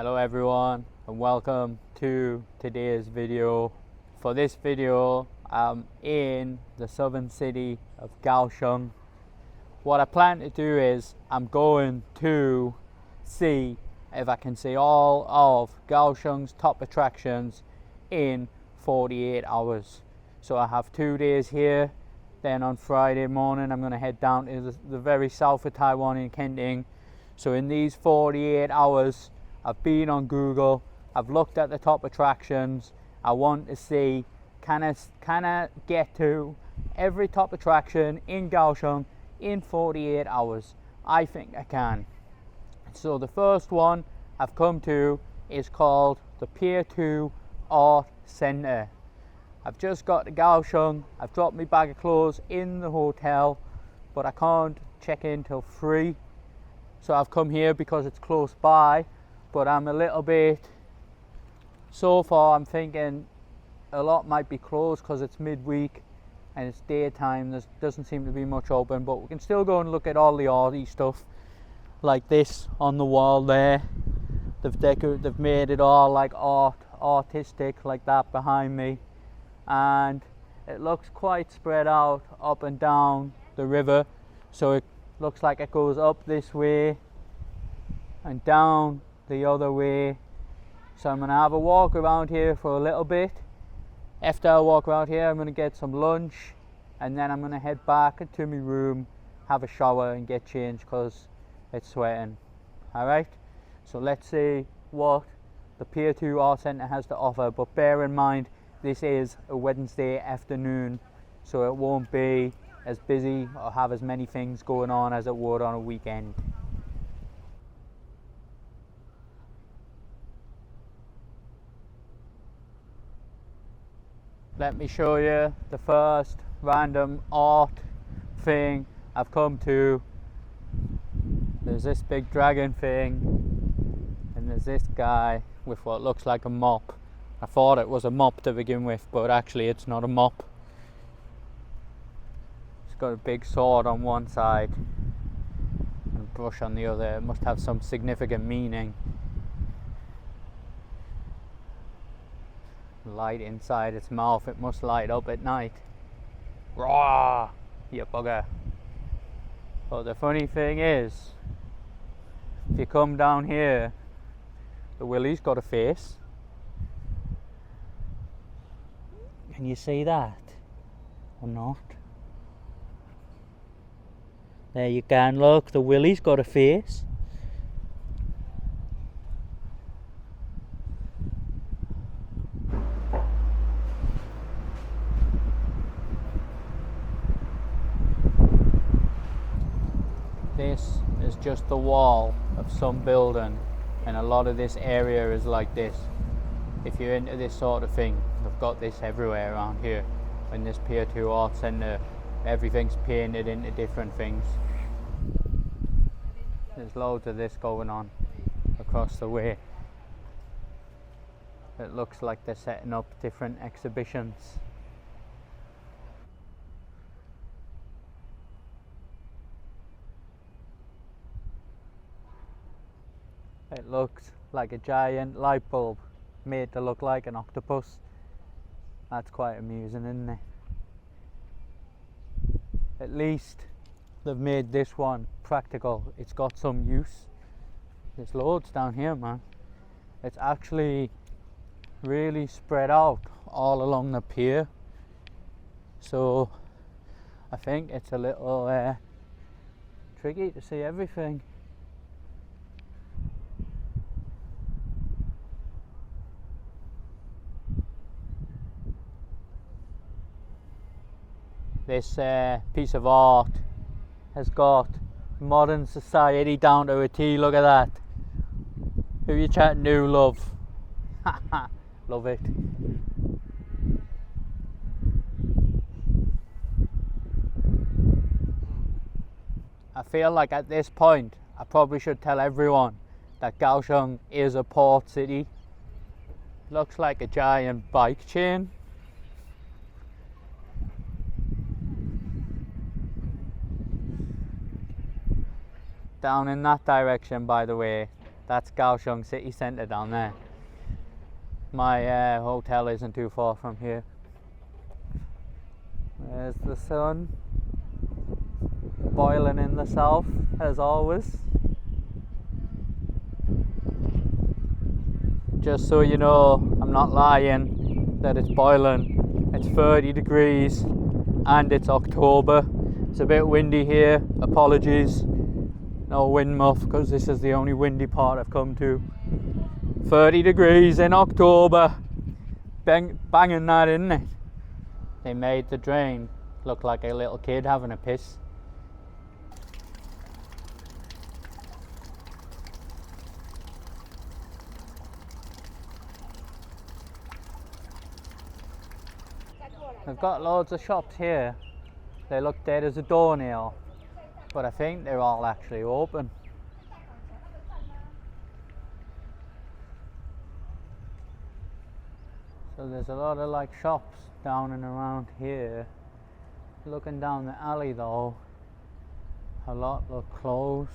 Hello everyone and welcome to today's video. For this video I'm in the southern city of Kaohsiung. What I plan to do is I'm going to see if I can see all of Kaohsiung's top attractions in 48 hours. So I have 2 days here, then on Friday morning I'm going to head down to the very south of Taiwan in Kenting. So in these 48 hours I've been on Google, I've looked at the top attractions. I want to see, can I get to every top attraction in Kaohsiung in 48 hours? I think I can. So the first one I've come to is called the Pier2 Art Center. I've just got to Kaohsiung, I've dropped my bag of clothes in the hotel, but I can't check in till 3. So I've come here because it's close by. But I'm a little bit, so far I'm thinking a lot might be closed because it's midweek and it's daytime. There doesn't seem to be much open, but we can still go and look at all the arty stuff like this on the wall there. They've made it all like artistic like that behind me, and it looks quite spread out up and down the river. So it looks like it goes up this way and down the other way. So I'm gonna have a walk around here for a little bit. After I walk around here I'm gonna get some lunch and then I'm gonna head back to my room, have a shower and get changed because it's sweating. Alright, so let's see what the Pier2 Art Center has to offer, but bear in mind this is a Wednesday afternoon, so it won't be as busy or have as many things going on as it would on a weekend. Let me show you the first random art thing I've come to. There's this big dragon thing and there's this guy with what looks like a mop. I thought it was a mop to begin with, but actually it's not a mop. It's got a big sword on one side and a brush on the other. It must have some significant meaning. Light inside its mouth, it must light up at night. Raw, you bugger. But the funny thing is, if you come down here, the willy's got a face. Can you see that or not? There you can, look, the willy's got a face. This is just the wall of some building, and a lot of this area is like this. If you're into this sort of thing, they've got this everywhere around here. In this Pier2 Art Center, everything's painted into different things. There's loads of this going on across the way. It looks like they're setting up different exhibitions. It looks like a giant light bulb made to look like an octopus. That's quite amusing, isn't it? At least they've made this one practical. It's got some use. There's loads down here, man. It's actually really spread out all along the pier. So I think it's a little tricky to see everything. This piece of art has got modern society down to a T. Look at that. Who you chatting to, love? Love it. I feel like at this point I probably should tell everyone that Kaohsiung is a port city. Looks like a giant bike chain. Down in that direction, by the way, That's Kaohsiung city centre down there. My hotel isn't too far from here. There's the sun boiling in the south as always. Just so you know, I'm not lying that it's boiling. It's 30 degrees and it's October. It's a bit windy here, apologies. No wind muff because this is the only windy part I've come to. 30 degrees in October. Banging that, isn't it? They made the drain look like a little kid having a piss. I've got loads of shops here. They look dead as a doornail, but I think they're all actually open. So there's a lot of like shops down and around here. Looking down the alley though, a lot look closed.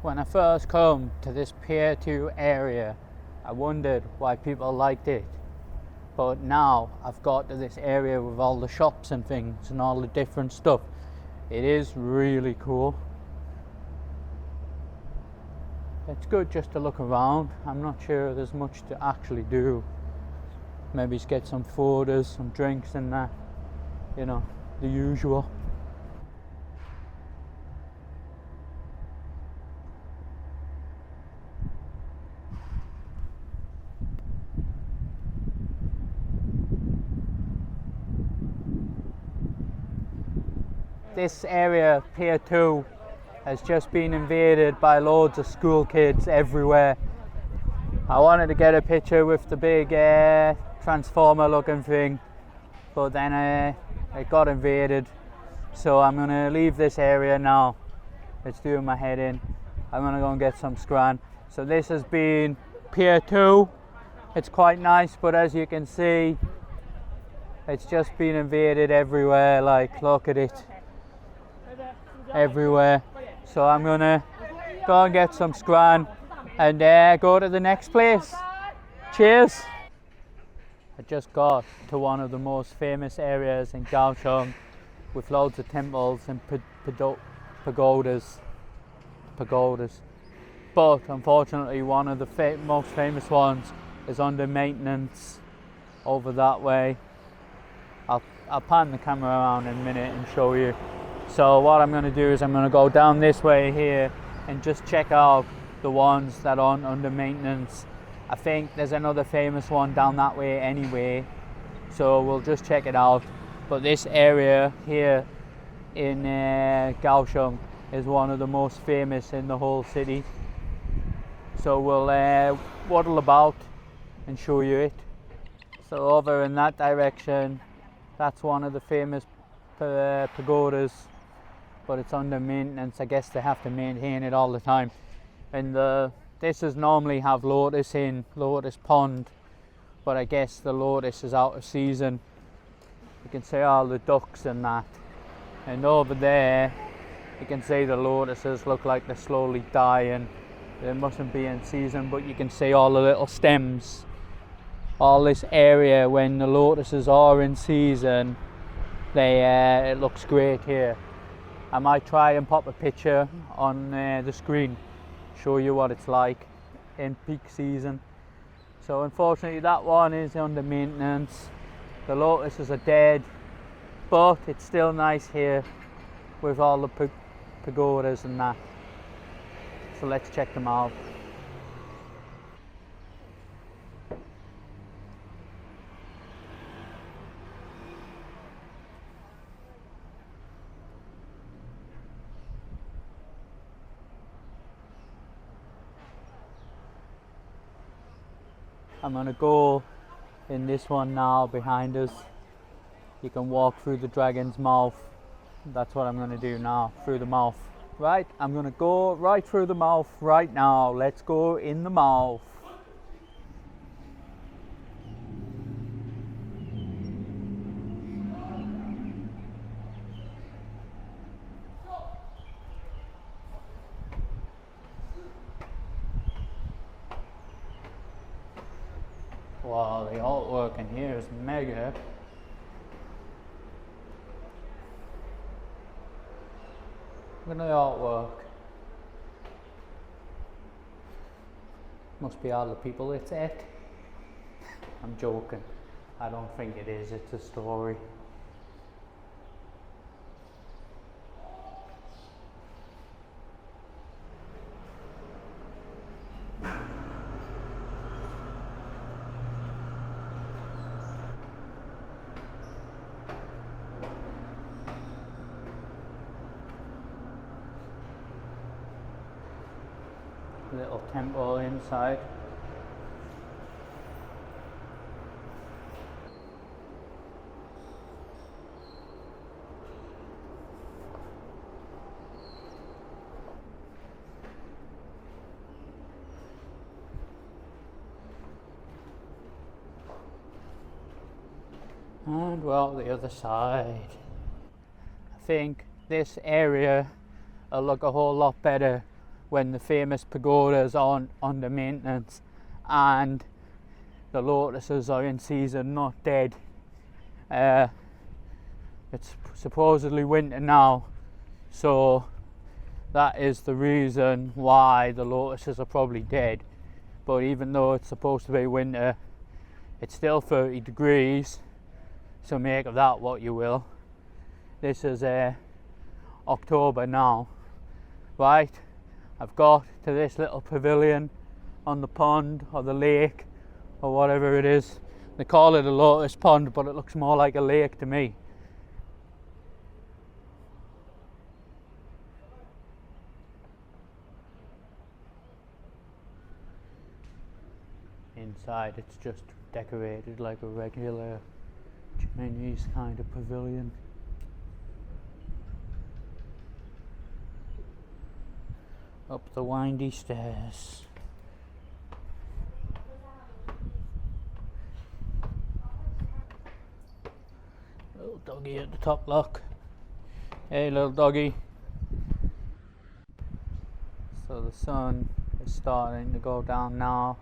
When I first come to this Pier2 area, I wondered why people liked it. But now I've got to this area with all the shops and things and all the different stuff. It is really cool. It's good just to look around. I'm not sure there's much to actually do. Maybe just get some photos, some drinks and that. You know, the usual. This area, Pier 2, has just been invaded by loads of school kids everywhere. I wanted to get a picture with the big transformer looking thing, but then it got invaded. So I'm going to leave this area now. It's doing my head in. I'm going to go and get some scran. So this has been Pier 2. It's quite nice, but as you can see, it's just been invaded everywhere. Like, look at it. Everywhere. So I'm gonna go and get some scran and go to the next place. Cheers. I just got to one of the most famous areas in Kaohsiung with loads of temples and pagodas. But unfortunately one of the most famous ones is under maintenance over that way. I'll pan the camera around in a minute and show you. So what I'm going to do is I'm going to go down this way here and just check out the ones that aren't under maintenance. I think there's another famous one down that way anyway, so we'll just check it out. But this area here in Kaohsiung is one of the most famous in the whole city. So we'll waddle about and show you it. So over in that direction, that's one of the famous pagodas, but it's under maintenance. I guess they have to maintain it all the time. And this is normally have lotus in Lotus Pond, but I guess the lotus is out of season. You can see all the ducks and that. And over there, you can see the lotuses look like they're slowly dying. They mustn't be in season, but you can see all the little stems. All this area, when the lotuses are in season, it looks great here. I might try and pop a picture on the screen, show you what it's like in peak season. So unfortunately that one is under maintenance. The lotuses are dead, but it's still nice here with all the pagodas and that. So let's check them out. I'm going to go in this one now behind us. You can walk through the dragon's mouth. That's what I'm going to do now, through the mouth. Right, I'm gonna go right through the mouth right now. Let's go in the mouth. Wow, the artwork in here is mega. Look at the artwork. Must be all the people it's at. I'm joking. I don't think it is, it's a story. Little temple inside. And well, the other side. I think this area will look a whole lot better when the famous pagodas are under maintenance and the lotuses are in season, not dead. It's supposedly winter now, so that is the reason why the lotuses are probably dead. But even though it's supposed to be winter, it's still 30 degrees, so make of that what you will. This is October now, right? I've got to this little pavilion on the pond or the lake or whatever it is. They call it a Lotus Pond, but it looks more like a lake to me. Inside it's just decorated like a regular Chinese kind of pavilion. Up the windy stairs. Little doggy at the top, look. Hey little doggy. So the sun is starting to go down now.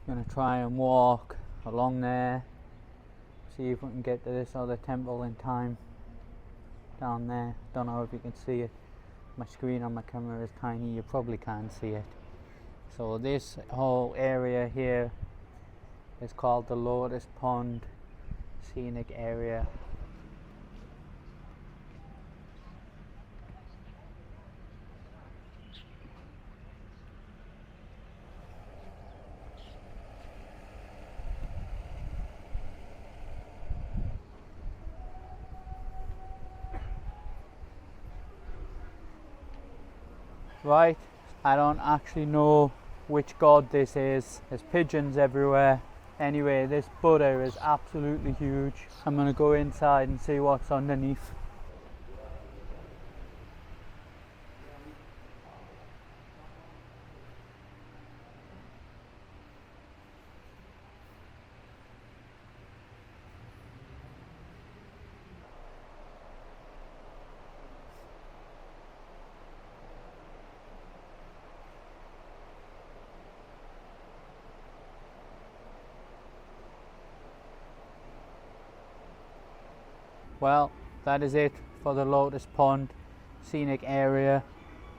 I'm gonna try and walk along there, see if we can get to this other temple in time. Down there, don't know if you can see it. My screen on my camera is tiny, you probably can't see it. So this whole area here is called the Lotus Pond Scenic Area. Right, I don't actually know which god this is. There's pigeons everywhere. Anyway, this Buddha is absolutely huge. I'm gonna go inside and see what's underneath. Well, that is it for the Lotus Pond Scenic Area.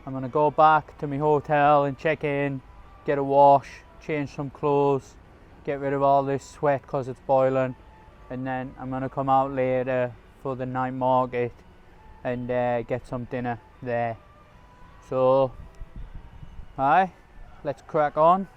I'm gonna go back to my hotel and check in, get a wash, change some clothes, get rid of all this sweat because it's boiling, and then I'm gonna come out later for the night market and get some dinner there. So, let's crack on.